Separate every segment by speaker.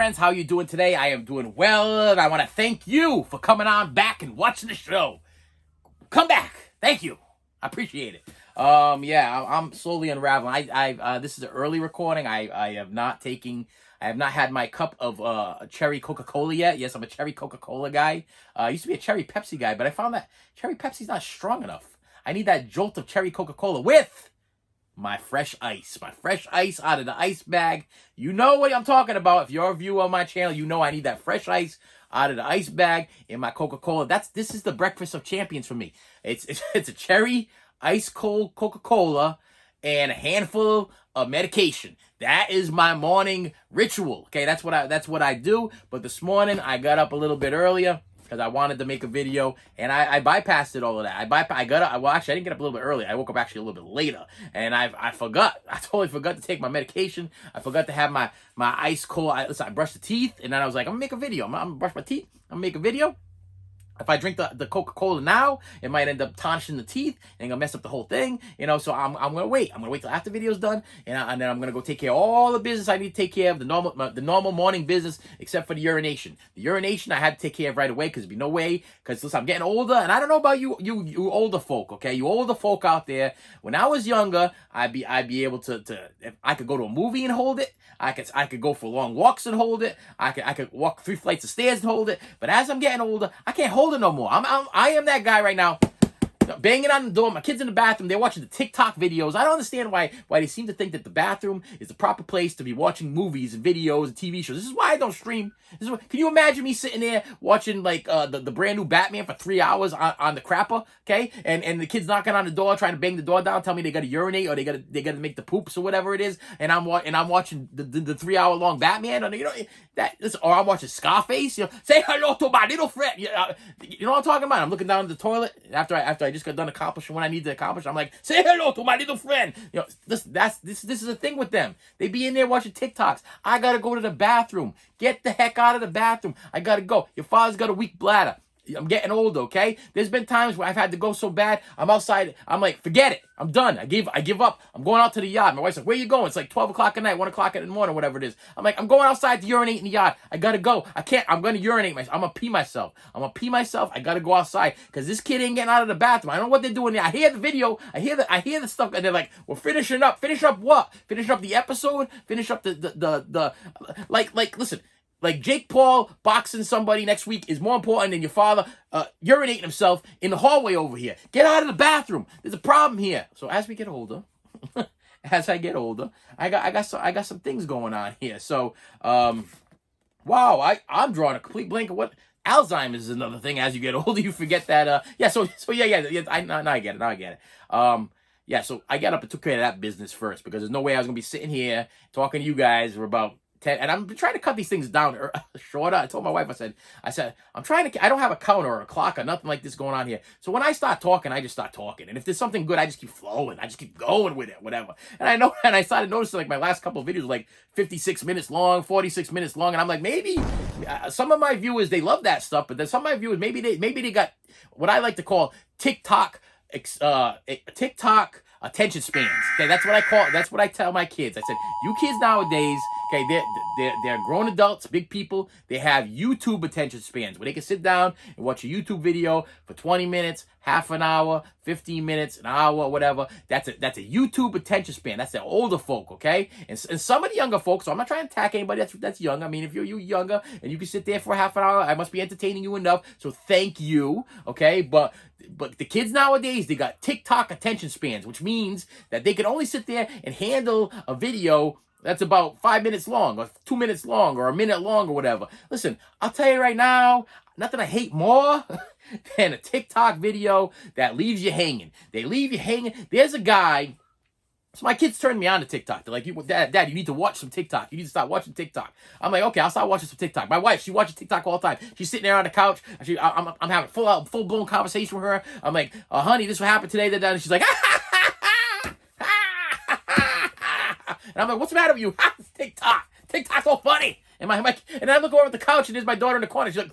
Speaker 1: friends, how you doing today? I am doing well, and I want to thank you for coming on back and watching the show. Come back. Thank you. I appreciate it. I'm slowly unraveling. This is an early recording. I have not had my cup of cherry Coca-Cola yet. Yes, I'm a cherry Coca-Cola guy. I used to be a cherry Pepsi guy, but I found that cherry Pepsi's not strong enough. I need that jolt of cherry Coca-Cola with my fresh ice. My fresh ice out of the ice bag. You know what I'm talking about. If you're a viewer of my channel, you know I need that fresh ice out of the ice bag in my Coca-Cola. This is the breakfast of champions for me. It's a cherry ice cold Coca-Cola and a handful of medication. That is my morning ritual. Okay, that's what I do. But this morning I got up a little bit earlier because I wanted to make a video, and I bypassed it, all of that. I got up. Well, actually, I didn't get up a little bit early. I woke up actually a little bit later, and I forgot. I totally forgot to take my medication. I forgot to have my ice cold. I brushed the teeth, and then I was like, I'm gonna make a video. I'm gonna brush my teeth. I'm gonna make a video. If I drink the Coca-Cola now, it might end up tarnishing the teeth and gonna mess up the whole thing, so I'm gonna wait. I'm gonna wait till after the video's done, and then I'm gonna go take care of all the business I need to take care of, the normal morning business, except for the urination. The urination I had to take care of right away because there'd be no way. Because listen, I'm getting older, and I don't know about you older folk, okay? You older folk out there. When I was younger, I'd be able to if I could go to a movie and hold it. I could go for long walks and hold it. I could walk 3 flights of stairs and hold it. But as I'm getting older, I can't hold it no more. I am that guy right now, banging on the door. My kids in the bathroom. They're watching the TikTok videos. I don't understand why they seem to think that the bathroom is the proper place to be watching movies and videos and TV shows. This is why I don't stream. Can you imagine me sitting there watching like the brand new Batman for 3 hours on the crapper? Okay, and the kids knocking on the door, trying to bang the door down, tell me they got to urinate or they got to make the poops or whatever it is. And I'm watching the 3 hour long Batman. Or I'm watching Scarface. Say hello to my little friend. You know what I'm talking about? I'm looking down at the toilet after I just got done accomplishing what I need to accomplish. I'm like, say hello to my little friend. This is a thing with them. They be in there watching TikToks. I gotta go to the bathroom. Get the heck out of the bathroom. I gotta go. Your father's got a weak bladder. I'm getting older, okay? There's been times where I've had to go so bad, I'm outside, I'm like, forget it. I'm done. I give up. I'm going out to the yard. My wife's like, where you going? It's like 12 o'clock at night, 1 o'clock in the morning, whatever it is. I'm like, I'm going outside to urinate in the yard. I gotta go. I can't. I'm gonna urinate myself. I'm gonna pee myself. I gotta go outside because this kid ain't getting out of the bathroom. I don't know what they're doing there. I hear the video. I hear the stuff, and they're like, we're finishing up. Finish up what? Finish up the episode? Finish up listen. Like Jake Paul boxing somebody next week is more important than your father urinating himself in the hallway over here. Get out of the bathroom. There's a problem here. So as we get older, I got some things going on here. So wow, I'm drawing a complete blank of what Alzheimer's is another thing. As you get older, you forget that. Now I get it. So I got up and took care of that business first because there's no way I was gonna be sitting here talking to you guys for about 10, and I'm trying to cut these things down shorter. I told my wife, I said, I don't have a counter or a clock or nothing like this going on here. So when I start talking, I just start talking. And if there's something good, I just keep flowing. I just keep going with it, whatever. And I started noticing like my last couple of videos were like 56 minutes long, 46 minutes long. And I'm like, maybe some of my viewers, they love that stuff. But then some of my viewers, maybe they got what I like to call TikTok attention spans. Okay, that's what I call it. That's what I tell my kids. I said, you kids nowadays, okay, they're grown adults, big people. They have YouTube attention spans where they can sit down and watch a YouTube video for 20 minutes, half an hour, 15 minutes, an hour, whatever. That's a YouTube attention span. That's the older folk, okay? And some of the younger folks, so I'm not trying to attack anybody that's young. I mean, if you're younger and you can sit there for half an hour, I must be entertaining you enough. So thank you, okay? But the kids nowadays, they got TikTok attention spans, which means that they can only sit there and handle a video that's about 5 minutes long or 2 minutes long or a minute long or whatever. Listen, I'll tell you right now, nothing I hate more than a TikTok video that leaves you hanging. They leave you hanging. There's a guy. So my kids turned me on to TikTok. They're like, Dad, you need to watch some TikTok. You need to start watching TikTok. I'm like, okay, I'll start watching some TikTok. My wife, she watches TikTok all the time. She's sitting there on the couch. I'm having a full-blown conversation with her. I'm like, honey, this what happened today. And she's like, and I'm like, what's the matter with you? TikTok. TikTok's so funny. And and I look over at the couch and there's my daughter in the corner. She's like,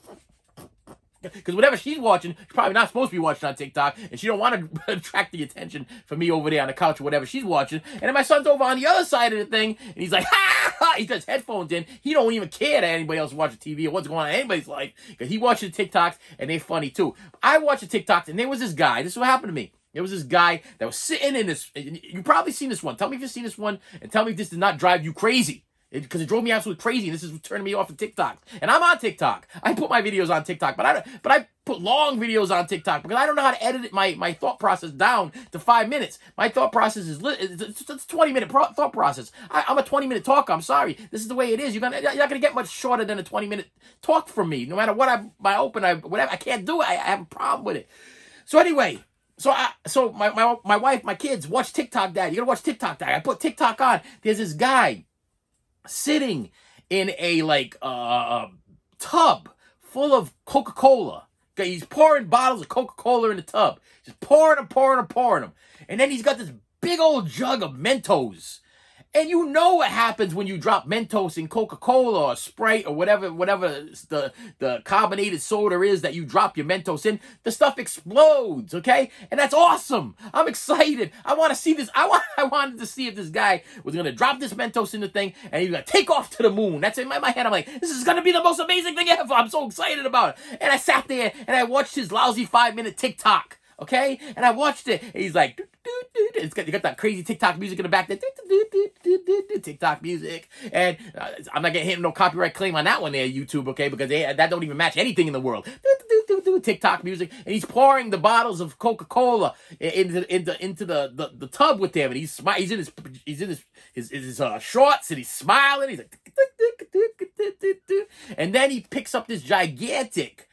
Speaker 1: because whatever she's watching, she's probably not supposed to be watching on TikTok, and she don't want to attract the attention for me over there on the couch or whatever she's watching. And then my son's over on the other side of the thing, and he's like, ha! He got his headphones in. He don't even care that anybody else watching TV or what's going on in anybody's life, because he watches TikToks and they're funny too. I watch the TikToks and there was this guy. This is what happened to me. There was this guy that was sitting in this. You've probably seen this one. Tell me if you've seen this one, and tell me if this did not drive you crazy. Because it drove me absolutely crazy, and this is turning me off of TikTok. And I'm on TikTok. I put my videos on TikTok, but I put long videos on TikTok because I don't know how to edit my thought process down to 5 minutes. My thought process is it's 20-minute thought process. I'm a 20-minute talker. I'm sorry. This is the way it is. You're not gonna get much shorter than a 20-minute talk from me. No matter what whatever. I can't do it. I have a problem with it. So anyway. So my wife, my kids watch TikTok, Dad. You gotta watch TikTok, Dad. I put TikTok on. There's this guy sitting in a tub full of Coca-Cola. Okay, he's pouring bottles of Coca-Cola in the tub. Just pouring them. And then he's got this big old jug of Mentos. And you know what happens when you drop Mentos in Coca-Cola or Sprite or whatever the carbonated soda is that you drop your Mentos in. The stuff explodes, okay? And that's awesome. I'm excited. I want to see this. I wanted to see if this guy was going to drop this Mentos in the thing and he's going to take off to the moon. That's in my head. I'm like, this is going to be the most amazing thing ever. I'm so excited about it. And I sat there and I watched his lousy 5-minute TikTok. Okay, and I watched it. And he's like, you got that crazy TikTok music in the back. TikTok music, and I'm not getting hit no copyright claim on that one there, YouTube. Okay, because that don't even match anything in the world. TikTok music, and he's pouring the bottles of Coca-Cola into the tub with him, and he's in his shorts, and he's smiling. He's like, and then he picks up this gigantic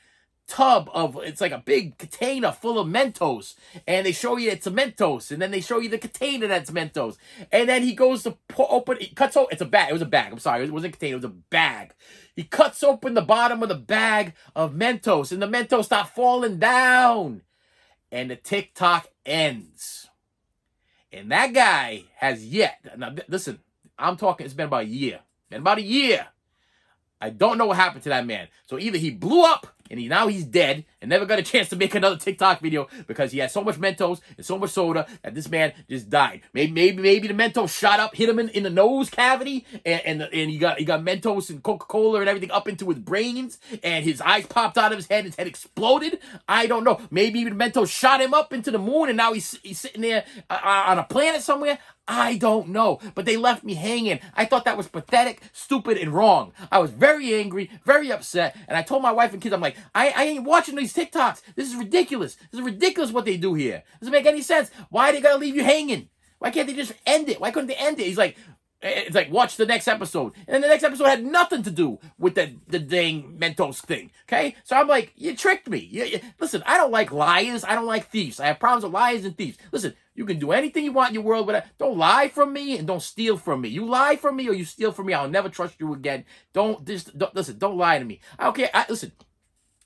Speaker 1: tub of, it's like a big container full of Mentos, and they show you it's a Mentos, and then they show you the container that's Mentos, and then he goes to it's a bag, I'm sorry, it wasn't a container, it was a bag. He cuts open the bottom of the bag of Mentos, and the Mentos start falling down, and the TikTok ends. And that guy has now listen, I'm talking, it's been about a year. I don't know what happened to that man. So either he blew up and now he's dead and never got a chance to make another TikTok video because he had so much Mentos and so much soda that this man just died. Maybe the Mentos shot up, hit him in the nose cavity, and he got Mentos and Coca-Cola and everything up into his brains, and his eyes popped out of his head exploded. I don't know. Maybe even Mentos shot him up into the moon and now he's sitting there on a planet somewhere. I don't know, but they left me hanging. I thought that was pathetic, stupid, and wrong. I was very angry, very upset, and I told my wife and kids, I'm like, I ain't watching these TikToks. This is ridiculous. This is ridiculous what they do here. Doesn't make any sense. Why they gotta leave you hanging? Why can't they just end it? Why couldn't they end it? He's like, it's like, watch the next episode. And then the next episode had nothing to do with the dang Mentos thing. Okay? So I'm like, you tricked me. Listen, I don't like liars. I don't like thieves. I have problems with liars and thieves. Listen, you can do anything you want in your world, but don't lie from me and don't steal from me. You lie from me or you steal from me, I'll never trust you again. Don't lie to me. I don't care. Listen.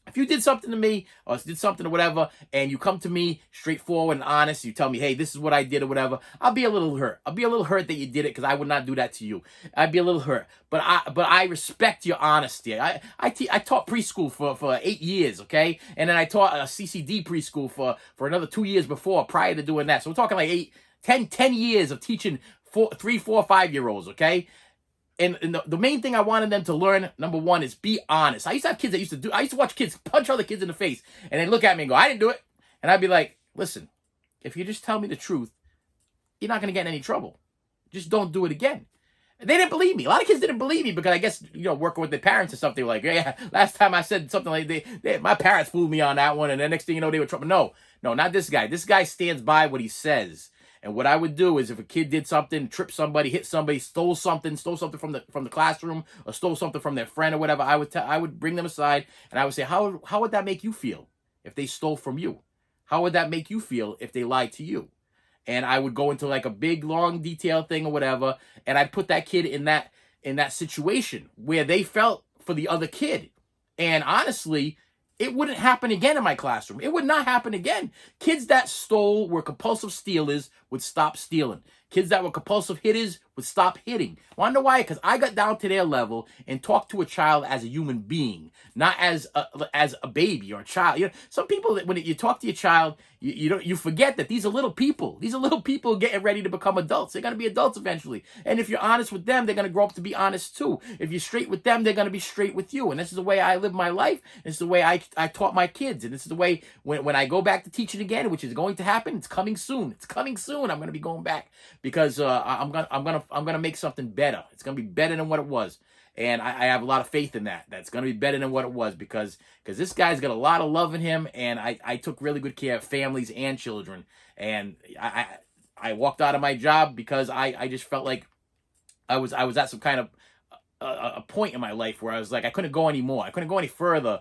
Speaker 1: If you did something to me or did something or whatever, and you come to me straightforward and honest, you tell me, hey, this is what I did or whatever, I'll be a little hurt. I'll be a little hurt that you did it because I would not do that to you. I'd be a little hurt. But I respect your honesty. I taught preschool for 8 years, okay? And then I taught a CCD preschool for another 2 years prior to doing that. So we're talking like 10 years of teaching 3, 4, 5-year-olds, okay? And the main thing I wanted them to learn, number one, is be honest. I used to have kids that I used to watch kids punch other kids in the face, and they look at me and go, I didn't do it. And I'd be like, listen, if you just tell me the truth, you're not going to get in any trouble. Just don't do it again. And they didn't believe me. A lot of kids didn't believe me because I guess, working with their parents or something, like, yeah, last time I said something like my parents fooled me on that one, and the next thing you know, they were trouble. No, not this guy. This guy stands by what he says. And what I would do is if a kid did something, tripped somebody, hit somebody, stole something from the classroom, or stole something from their friend or whatever, I would bring them aside and I would say, how would that make you feel if they stole from you? How would that make you feel if they lied to you? And I would go into like a big, long, detailed thing or whatever, and I'd put that kid in that situation where they felt for the other kid. And honestly, it wouldn't happen again in my classroom. It would not happen again. Kids that stole, were compulsive stealers, would stop stealing. Kids that were compulsive hitters would stop hitting. Want to know why? Because I got down to their level and talked to a child as a human being, not as a baby or a child. You know, some people that when you talk to your child, you forget that these are little people. These are little people getting ready to become adults. They're gonna be adults eventually. And if you're honest with them, they're gonna grow up to be honest too. If you're straight with them, they're gonna be straight with you. And this is the way I live my life. This is the way I taught my kids. And this is the way when I go back to teaching again, which is going to happen. It's coming soon. It's coming soon. I'm gonna be going back because I'm gonna make something better. It's gonna be better than what it was, and I have a lot of faith in that. That's gonna be better than what it was because this guy's got a lot of love in him, and I took really good care of families and children, and I walked out of my job because I just felt like I was at some kind of a point in my life where I was like I couldn't go anymore. I couldn't go any further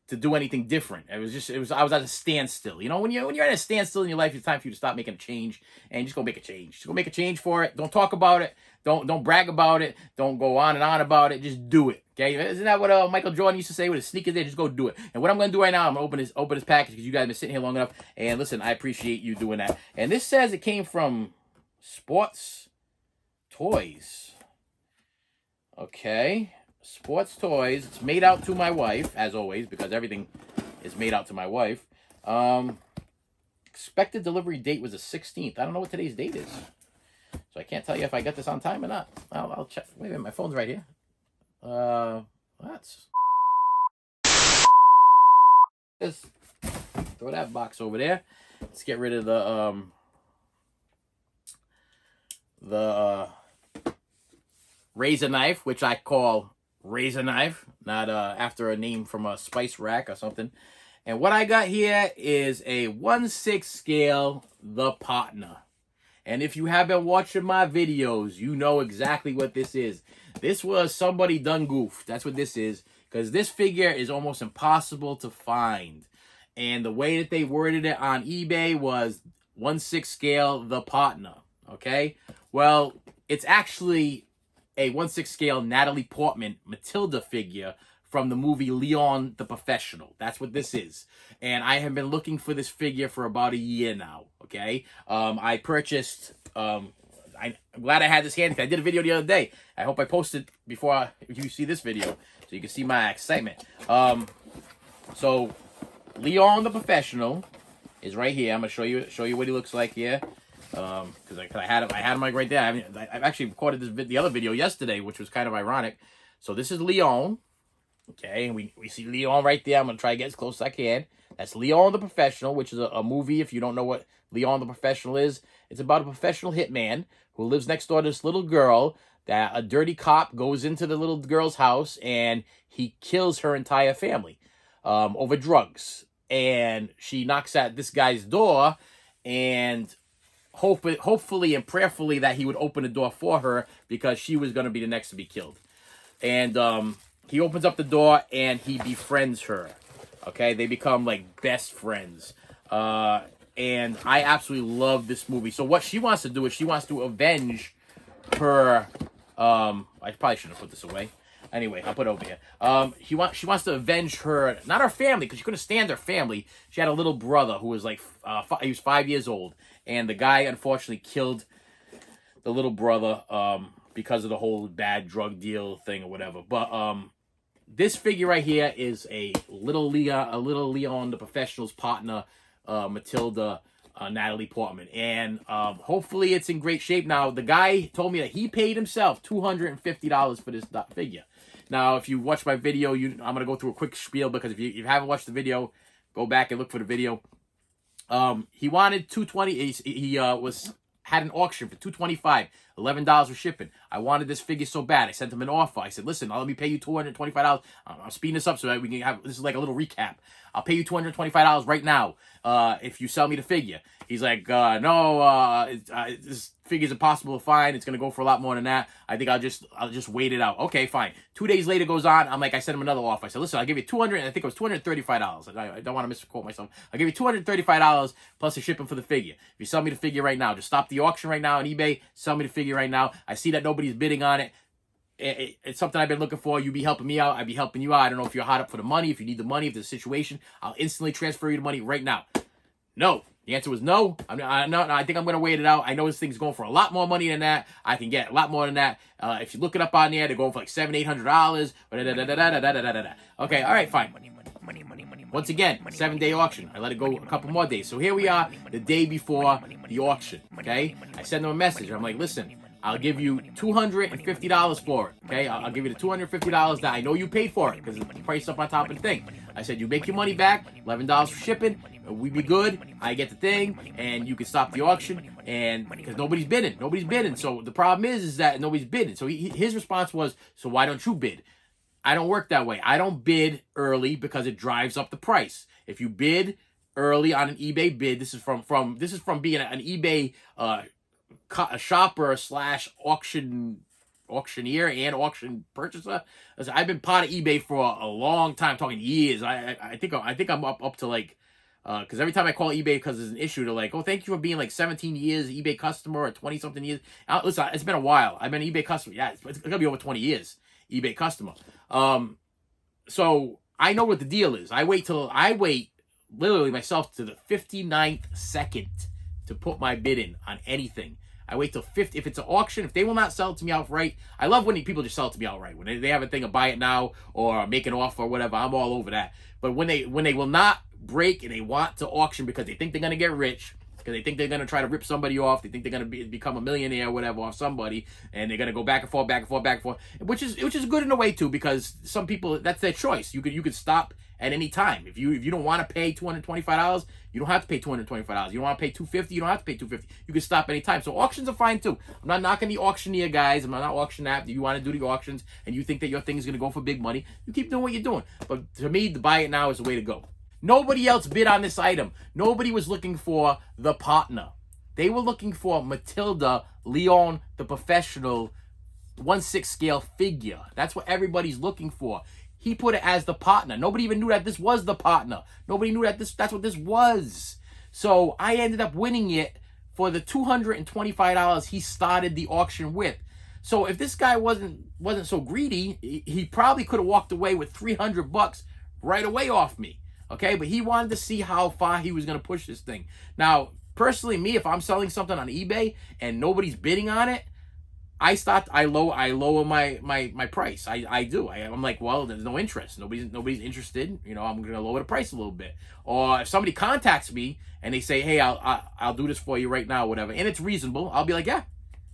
Speaker 1: to do anything different. I was at a standstill. You know, when you're at a standstill in your life, it's time for you to stop making a change and just go make a change. Just go make a change for it. Don't talk about it. Don't brag about it. Don't go on and on about it. Just do it. Okay? Isn't that what Michael Jordan used to say with his sneakers there? Just go do it. And what I'm gonna do right now, I'm gonna open this package because you guys have been sitting here long enough. And listen, I appreciate you doing that. And this says it came from Sports Toys. Okay. Sports Toys. It's made out to my wife, as always, because everything is made out to my wife. Expected delivery date was the 16th. I don't know what today's date is. So I can't tell you if I got this on time or not. I'll check. Wait a minute, my phone's right here. Let's just throw that box over there. Let's get rid of the razor knife, which I call razor knife, not after a name from a spice rack or something. And what I got here is a 1/6 scale, the partner. And if you have been watching my videos, you know exactly what this is. This was somebody done goofed. That's what this is. Because this figure is almost impossible to find. And the way that they worded it on eBay was 1/6 scale, the partner. Okay? Well, it's actually a 1/6 scale Natalie Portman Matilda figure from the movie Leon the Professional. That's what this is. And I have been looking for this figure for about a year now, okay? I purchased, I'm glad I had this handy. I did a video the other day. I hope I posted before you see this video so you can see my excitement. So Leon the Professional is right here. I'm going to show you what he looks like here. Because I had him like right there. I've actually recorded the other video yesterday, which was kind of ironic. So this is Leon. Okay, and we see Leon right there. I'm going to try to get as close as I can. That's Leon the Professional, which is a movie. If you don't know what Leon the Professional is, it's about a professional hitman who lives next door to this little girl that a dirty cop goes into the little girl's house and he kills her entire family over drugs. And she knocks at this guy's door and hopefully and prayerfully that he would open the door for her because she was going to be the next to be killed. And he opens up the door and he befriends her. Okay, they become like best friends. And I absolutely love this movie. So what she wants to do is she wants to avenge her. I probably shouldn't have put this away. Anyway, I'll put it over here. She wants to avenge her, not her family, because she couldn't stand her family. She had a little brother who was like, he was 5 years old. And the guy unfortunately killed the little brother because of the whole bad drug deal thing or whatever. But this figure right here is a little Leon the Professional's partner, Matilda, Natalie Portman. And hopefully it's in great shape. Now, the guy told me that he paid himself $250 for this figure. Now, if you watch my video, I'm going to go through a quick spiel because if you haven't watched the video, go back and look for the video. He wanted $220. He had an auction for $225, $11 for shipping. I wanted this figure so bad. I sent him an offer. I said, listen, let me pay you $225. I'm speeding this up so that we can have, this is like a little recap. I'll pay you $225 right now if you sell me the figure. He's like, no, this figure's impossible to find. It's going to go for a lot more than that. I think I'll just wait it out. Okay, fine. 2 days later goes on. I sent him another offer. I said, listen, I'll give you $200. I think it was $235. I don't want to misquote myself. I'll give you $235 plus the shipping for the figure. If you sell me the figure right now, just stop the auction right now on eBay. Sell me the figure right now. I see that nobody's bidding on it. It's something I've been looking for. You be helping me out. I'd be helping you out. I don't know if you're hot up for the money, if you need the money, if there's a situation. I'll instantly transfer you the money right now. No. The answer was no. I think I'm going to wait it out. I know this thing's going for a lot more money than that. I can get a lot more than that. If you look it up on there, they're going for like $700-800. Okay, all right, fine. Once again, 7-day auction. I let it go a couple more days. So here we are, the day before the auction. Okay, I send them a message. I'm like, listen, I'll give you $250 for it. Okay, I'll give you the $250 that I know you paid for it because it's priced up on top of the thing. I said, you make your money back, $11 for shipping. We be good. I get the thing, and you can stop the auction. And because nobody's bidding. So the problem is that nobody's bidding. So his response was, so why don't you bid? I don't work that way. I don't bid early because it drives up the price. If you bid early on an eBay bid, this is from being an eBay shopper / auctioneer and auction purchaser. Listen, I've been part of eBay for a long time, talking years. I think I'm up to like, because every time I call eBay because there's an issue, they're like, oh, thank you for being like 17 years eBay customer or 20 something years. Listen, it's been a while. I've been an eBay customer. Yeah, it's gonna be over 20 years eBay customer. So I know what the deal is. I wait literally myself to the 59th second to put my bid in on anything. I wait till 50. If it's an auction, if they will not sell it to me outright, I love when people just sell it to me outright. When they have a thing of buy it now or make an offer or whatever, I'm all over that. But when they will not break and they want to auction because they think they're gonna get rich, because they think they're gonna try to rip somebody off, they think they're gonna become a millionaire or whatever off somebody, and they're gonna go back and forth, which is good in a way too, because some people, that's their choice. You could stop at any time. If you don't want to pay $225, you don't have to pay $225. You don't want to pay $250, you don't have to pay $250. You can stop anytime. So auctions are fine too. I'm not knocking the auctioneer guys. I'm not auction app. If you want to do the auctions and you think that your thing is gonna go for big money, you keep doing what you're doing. But to me, the buy it now is the way to go. Nobody else bid on this item. Nobody was looking for the partner. They were looking for Matilda Leon The Professional 1/6 scale figure. That's what everybody's looking for. He put it as the partner. Nobody even knew that this was the partner. Nobody knew that that's what this was. So I ended up winning it for the $225 he started the auction with. So if this guy wasn't so greedy, he probably could have walked away with $300 right away off me. Okay, but he wanted to see how far he was going to push this thing. Now, personally, me, if I'm selling something on eBay and nobody's bidding on it, I lower my price. I do. I'm like, well, there's no interest. Nobody's interested. You know, I'm going to lower the price a little bit. Or if somebody contacts me and they say, hey, I'll do this for you right now, whatever, and it's reasonable, I'll be like, yeah,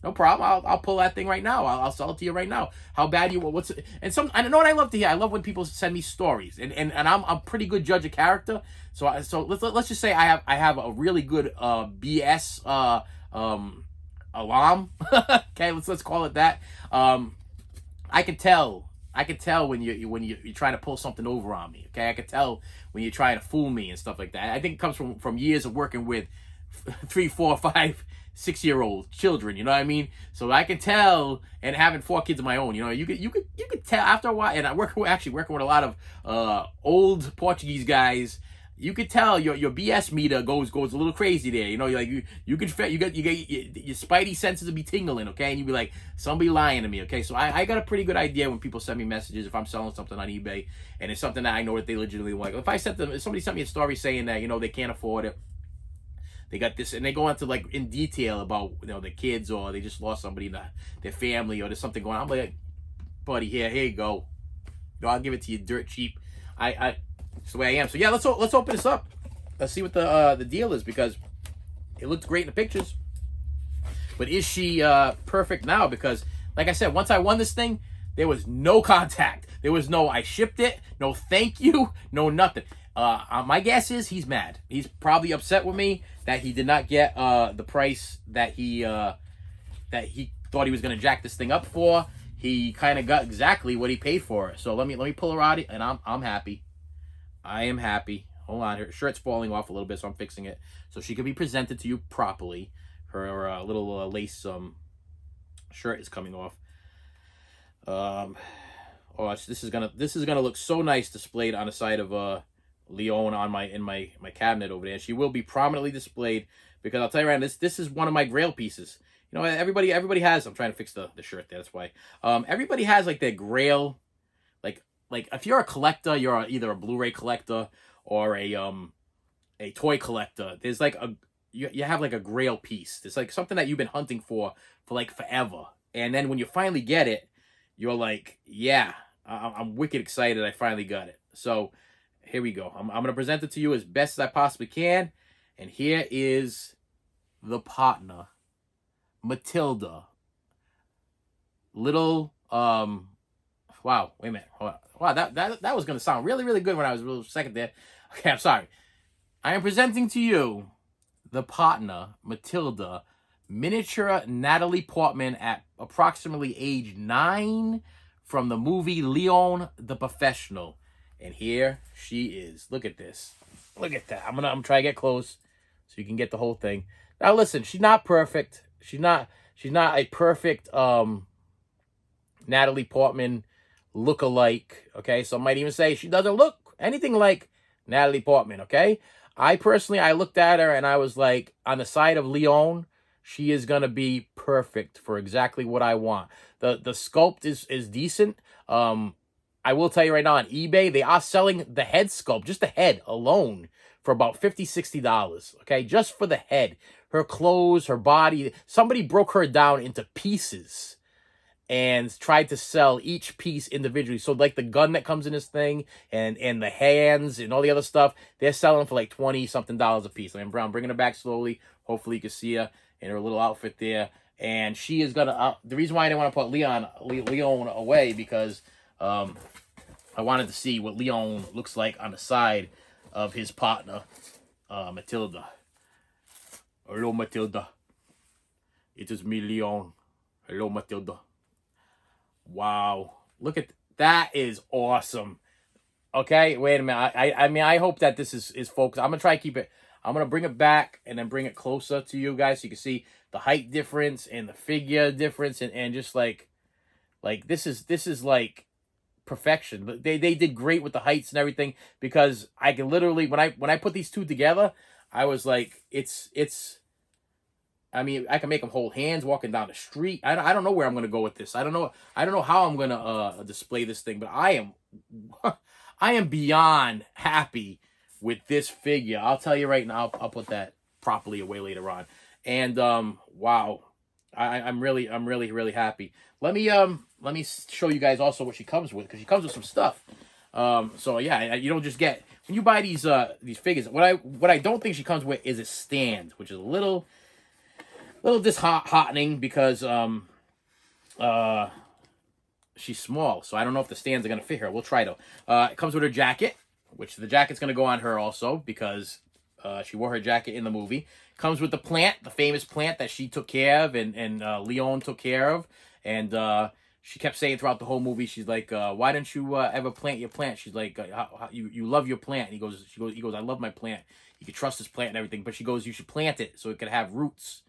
Speaker 1: no problem. I'll pull that thing right now. I'll sell it to you right now. How bad you? What's it? And I know what I love to hear. I love when people send me stories, and I'm a pretty good judge of character. So let's just say I have a really good BS alarm. Okay, let's call it that. I can tell when you're trying to pull something over on me. Okay, I can tell when you're trying to fool me and stuff like that. I think it comes from years of working with 3, 4, 5, 6-year-old children, you know what I mean? So I can tell, and having 4 kids of my own, you know, you could tell after a while. And I working with a lot of old Portuguese guys. You could tell your BS meter goes a little crazy there. You know, you get your spidey senses will be tingling, okay? And you be like, somebody lying to me, okay? So I got a pretty good idea when people send me messages if I'm selling something on eBay and it's something that I know that they legitimately want. If somebody sent me a story saying that, you know, they can't afford it, they got this, and they go into like in detail about, you know, the kids, or they just lost somebody in their family, or there's something going on. I'm like, buddy, here you go. You know, I'll give it to you dirt cheap. It's the way I am. So yeah, let's open this up. Let's see what the deal is, because it looked great in the pictures. But is she perfect now? Because like I said, once I won this thing, there was no contact. There was no I shipped it, no thank you, no nothing. My guess is he's mad. He's probably upset with me that he did not get the price that he thought he was going to jack this thing up for. He kind of got exactly what he paid for it. So let me pull her out, and I'm happy. I am happy. Hold on, her shirt's falling off a little bit, so I'm fixing it so she can be presented to you properly. Her little lace shirt is coming off. This is gonna look so nice displayed on the side of Leon in my cabinet over there. She will be prominently displayed, because I'll tell you right now, this is one of my grail pieces. You know, everybody has. I'm trying to fix the shirt there. That's why. Everybody has like their grail. Like if you're a collector, you're either a Blu-ray collector or a a toy collector, there's like you have like a grail piece. There's like something that you've been hunting for like forever. And then when you finally get it, you're like, yeah, I'm wicked excited I finally got it. So here we go. I'm going to present it to you as best as I possibly can. And here is the partner, Matilda. Little, wow, wait a minute. Hold on. Wow, that was going to sound really, really good when I was a little second there. Okay, I'm sorry. I am presenting to you the partner, Matilda, miniature Natalie Portman at approximately age 9 from the movie Leon the Professional. And here she is. Look at this. Look at that. I'm gonna try to get close so you can get the whole thing. Now listen, she's not perfect. She's not a perfect Natalie Portman look-alike. Okay, some might even say she doesn't look anything like Natalie Portman. Okay, I personally, I looked at her and I was like, on the side of Leon, she is gonna be perfect for exactly what I want. The sculpt is decent. I will tell you right now, on eBay, they are selling the head sculpt, just the head alone, for about $50-$60. Okay, just for the head. Her clothes, her body. Somebody broke her down into pieces and tried to sell each piece individually. So like the gun that comes in this thing and the hands and all the other stuff, they're selling for like $20-something a piece. I'm bringing her back slowly. Hopefully you can see her in her little outfit there. And she is gonna. The reason why I didn't want to put Leon away because I wanted to see what Leon looks like on the side of his partner, Matilda. Hello, Matilda. It is me, Leon. Hello, Matilda. Wow. Look at that. Is awesome. Okay, wait a minute. I mean, I hope that this is focused. I'm going to try to keep it. I'm going to bring it back and then bring it closer to you guys so you can see the height difference and the figure difference and just like this is like perfection. But they did great with the heights and everything because I can literally when I put these two together, I was like it's I mean, I can make them hold hands walking down the street. I don't know where I'm going to go with this. I don't know how I'm going to display this thing, but I am beyond happy with this figure. I'll tell you right now. I'll put that properly away later on. And wow, I'm really happy. Let me show you guys also what she comes with because she comes with some stuff. So yeah, you don't just get when you buy these figures. What I don't think she comes with is a stand, which is a little disheartening because she's small, so I don't know if the stands are gonna fit her. We'll try though. It comes with her jacket, which the jacket's gonna go on her also because she wore her jacket in the movie. Comes with the plant, the famous plant that she took care of and Leon took care of, and she kept saying throughout the whole movie, she's like, "Why don't you ever plant your plant?" She's like, "You love your plant." And he goes, "I love my plant. You can trust this plant and everything." But she goes, "You should plant it so it could have roots."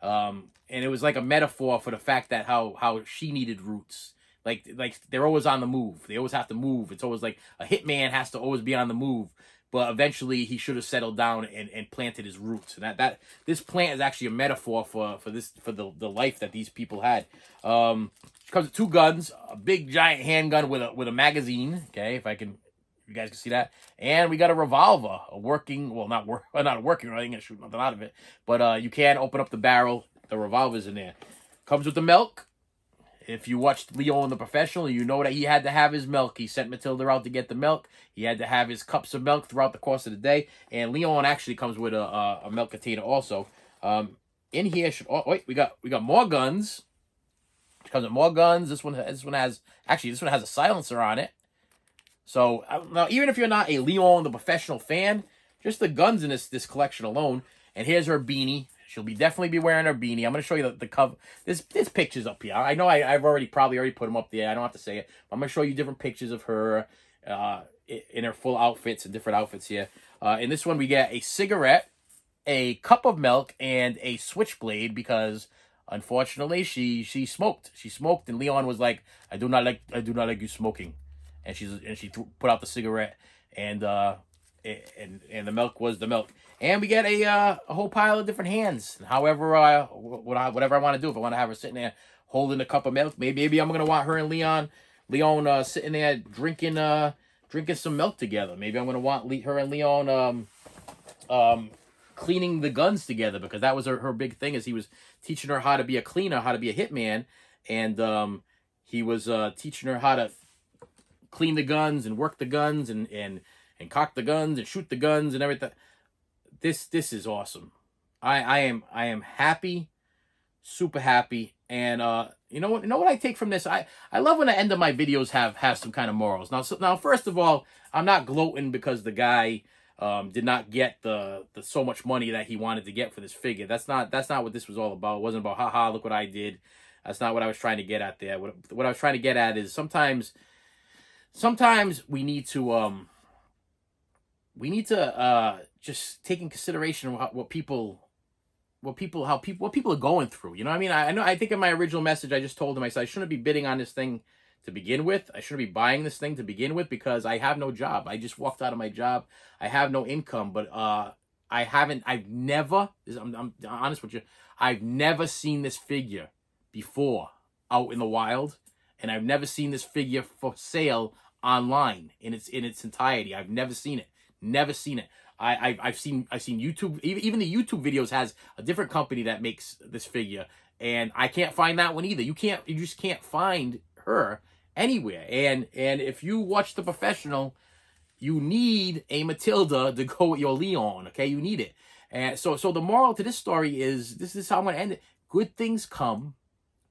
Speaker 1: And it was like a metaphor for the fact that how she needed roots. Like they're always on the move. They always have to move. It's always like a hitman has to always be on the move. But eventually he should have settled down and planted his roots. And that this plant is actually a metaphor for the life that these people had. She comes with two guns, a big giant handgun with a magazine. Okay, if you guys can see that. And we got a revolver, a working, well, not working, I ain't gonna shoot nothing out of it. But you can open up the barrel. The revolver's in there. Comes with the milk. If you watched Leon the Professional, you know that he had to have his milk. He sent Matilda out to get the milk. He had to have his cups of milk throughout the course of the day. And Leon actually comes with a milk container also. In here, wait, we got more guns. It comes with more guns. This one has a silencer on it. So now, even if you're not a Leon the Professional fan, just the guns in this collection alone. And here's her beanie. She'll definitely be wearing her beanie. I'm going to show you the cover. There's pictures up here. I know I've probably already put them up there. I don't have to say it. But I'm going to show you different pictures of her in her full outfits and different outfits here. In this one, we get a cigarette, a cup of milk, and a switchblade because unfortunately she smoked. She smoked, and Leon was like, I do not like you smoking," and she put out the cigarette, and the milk was the milk. And we get a whole pile of different hands. However, whatever I want to do. If I want to have her sitting there holding a cup of milk, maybe I'm gonna want her and Leon sitting there drinking some milk together. Maybe I'm gonna want her and Leon cleaning the guns together, because that was her big thing, is he was teaching her how to be a cleaner, how to be a hitman, and he was teaching her how to clean the guns and work the guns and cock the guns and shoot the guns and everything. This is awesome. I am happy, super happy. And you know what I take from this? I love when the end of my videos have some kind of morals. Now first of all, I'm not gloating because the guy did not get the so much money that he wanted to get for this figure. That's not what this was all about. It wasn't about, haha, look what I did. That's not what I was trying to get at there. What I was trying to get at is sometimes we need to just take in consideration what people are going through. You know what I mean? I think in my original message, I just told him, I said, I shouldn't be bidding on this thing to begin with. I shouldn't be buying this thing to begin with, because I have no job. I just walked out of my job. I have no income, but I've never, I'm honest with you, I've never seen this figure before out in the wild, and I've never seen this figure for sale online in its entirety. I've never seen it. Never seen it. I've seen YouTube, even the YouTube videos has a different company that makes this figure, and I can't find that one either. You just can't find her anywhere. And if you watch The Professional, you need a Matilda to go with your Leon, okay? You need it. And so the moral to this story is, this is how I'm going to end it. Good things come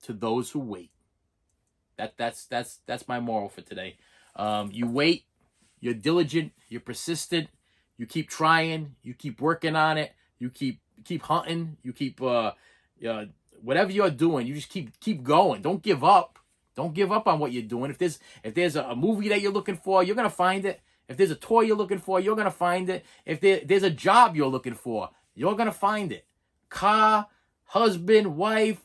Speaker 1: to those who wait. That's my moral for today. You wait, you're diligent, you're persistent, you keep trying, you keep working on it, you keep hunting, you keep whatever you're doing, you just keep going. Don't give up. Don't give up on what you're doing. If there's a movie that you're looking for, you're gonna find it. If there's a toy you're looking for, you're gonna find it. If there's a job you're looking for, you're gonna find it. Car, husband, wife,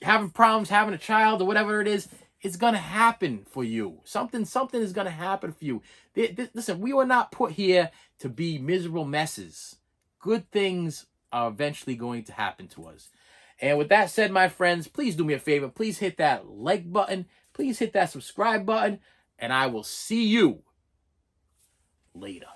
Speaker 1: having problems having a child or whatever it is, it's gonna happen for you. Something is gonna happen for you. Listen, we were not put here to be miserable messes. Good things are eventually going to happen to us. And with that said, my friends, please do me a favor. Please hit that like button. Please hit that subscribe button. And I will see you later.